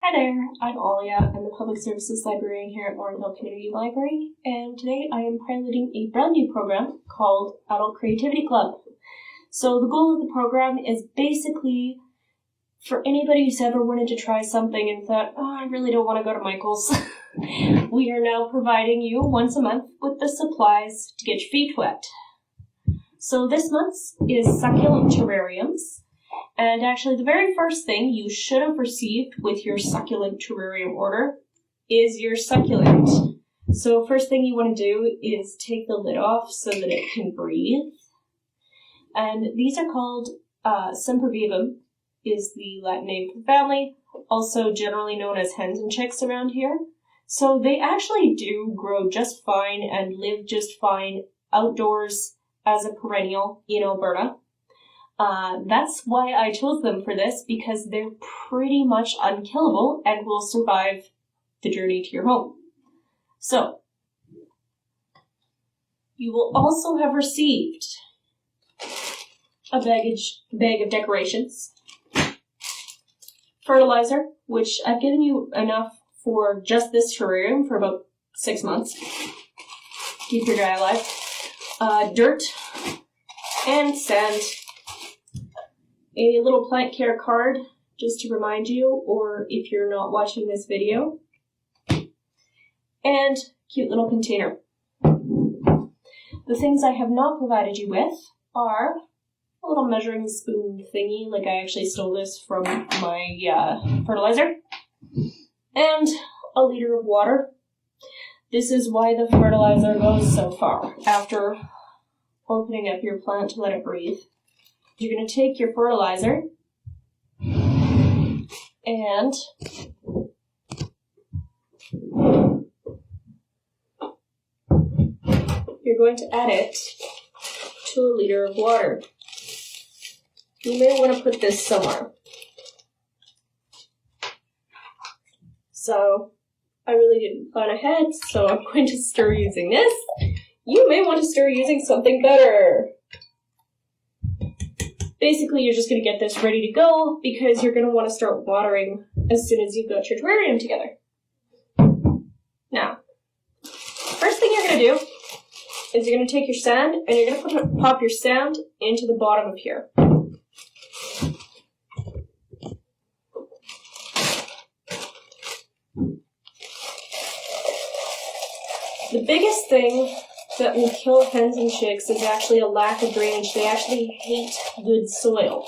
Hi there, I'm Alliah. I'm the Public Services Librarian here at Morganville Community Library, and today I am piloting a brand new program called Adult Creativity Club. So the goal of the program is basically for anybody who's ever wanted to try something and thought, oh, I really don't want to go to Michael's. We are now providing you once a month with the supplies to get your feet wet. So this month's is Succulent Terrariums. And actually, the very first thing you should have received with your Succulent Terrarium order is your succulent. So first thing you want to do is take the lid off so that it can breathe. And these are called Sempervivum, is the Latin name for the family, also generally known as hens and chicks around here. So they actually do grow just fine and live just fine outdoors as a perennial in Alberta. That's why I chose them for this, because they're pretty much unkillable and will survive the journey to your home. So, you will also have received a bag of decorations, fertilizer, which I've given you enough for just this terrarium for about 6 months. Keep your guy alive. Dirt and sand. A little plant care card, just to remind you, or if you're not watching this video, and cute little container. The things I have not provided you with are a little measuring spoon thingy, like I actually stole this from my fertilizer, and a liter of water. This is why the fertilizer goes so far after opening up your plant to let it breathe. You're going to take your fertilizer and you're going to add it to a liter of water. You may want to put this somewhere. So, I really didn't plan ahead, so I'm going to stir using this. You may want to stir using something better. Basically, you're just going to get this ready to go because you're going to want to start watering as soon as you've got your terrarium together. Now, first thing you're going to do is you're going to take your sand and you're going to pop your sand into the bottom of here. The biggest thing that will kill hens and chicks is actually a lack of drainage. They actually hate good soil.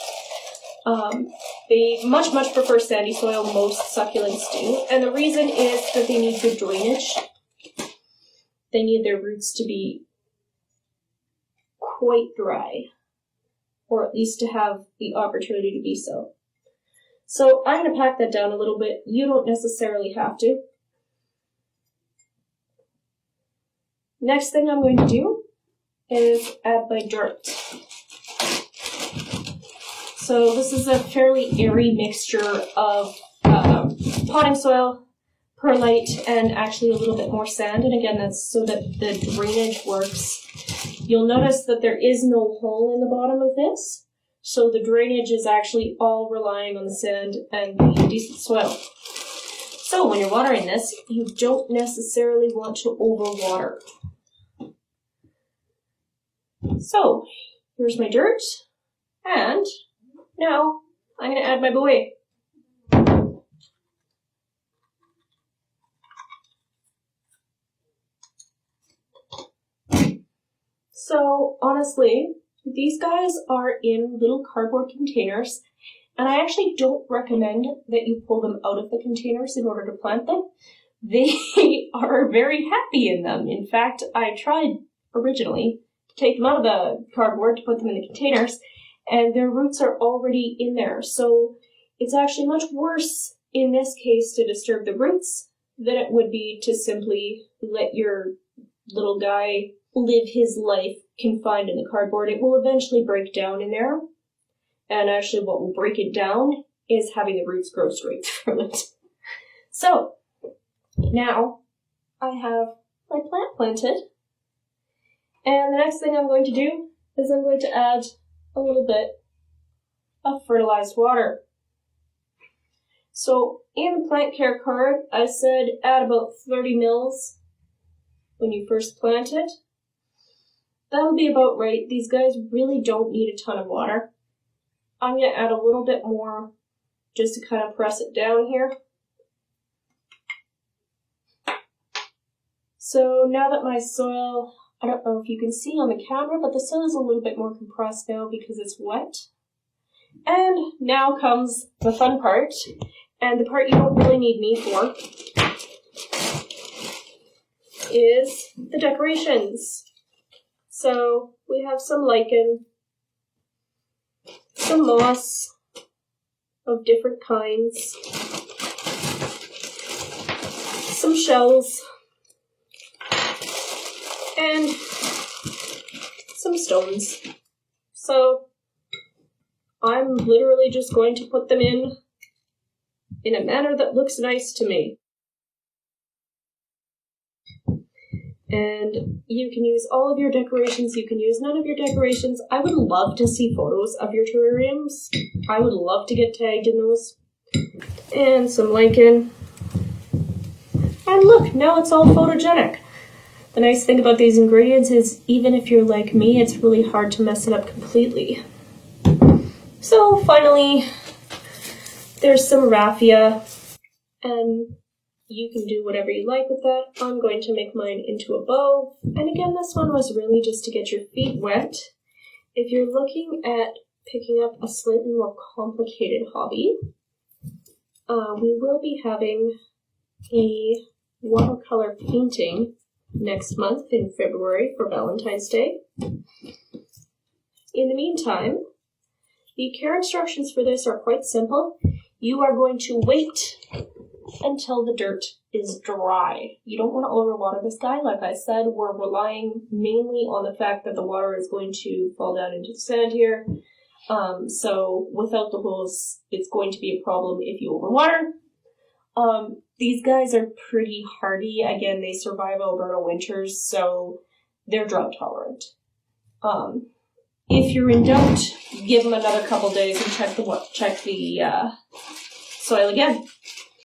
They much prefer sandy soil, most succulents do, and the reason is that they need good drainage. They need their roots to be quite dry, or at least to have the opportunity to be so. So I'm going to pack that down a little bit. You don't necessarily have to. Next thing I'm going to do is add my dirt. So this is a fairly airy mixture of potting soil, perlite, and actually a little bit more sand. And again, that's so that the drainage works. You'll notice that there is no hole in the bottom of this, so the drainage is actually all relying on the sand and the decent soil. So when you're watering this, you don't necessarily want to overwater. So, here's my dirt, and now I'm going to add my boy. So, honestly, these guys are in little cardboard containers, and I actually don't recommend that you pull them out of the containers in order to plant them. They are very happy in them. In fact, I tried originally take them out of the cardboard to put them in the containers, and their roots are already in there. So it's actually much worse in this case to disturb the roots than it would be to simply let your little guy live his life confined in the cardboard. It will eventually break down in there, and actually what will break it down is having the roots grow straight through it. So now I have my plant planted. And the next thing I'm going to do is I'm going to add a little bit of fertilized water. So in the plant care card, I said add about 30 mils when you first plant it. That'll be about right. These guys really don't need a ton of water. I'm going to add a little bit more just to kind of press it down here. So now that my soil, I don't know if you can see on the camera, but the soil is a little bit more compressed now because it's wet. And now comes the fun part, and the part you don't really need me for, is the decorations. So we have some lichen, some moss of different kinds, some shells, and some stones. So I'm literally just going to put them in a manner that looks nice to me. And you can use all of your decorations, you can use none of your decorations. I would love to see photos of your terrariums. I would love to get tagged in those. And some lichen. And look, now it's all photogenic. The nice thing about these ingredients is even if you're like me, it's really hard to mess it up completely. So finally, there's some raffia, and you can do whatever you like with that. I'm going to make mine into a bow. And again, this one was really just to get your feet wet. If you're looking at picking up a slightly more complicated hobby, we will be having a watercolor painting next month in February for Valentine's Day. In the meantime, the care instructions for this are quite simple. You are going to wait until the dirt is dry. You don't want to overwater this guy. Like I said, we're relying mainly on the fact that the water is going to fall down into the sand here. So without the holes, it's going to be a problem if you overwater. These guys are pretty hardy. Again, they survive Alberta winters, so they're drought tolerant. If you're in doubt, give them another couple days and check the soil again.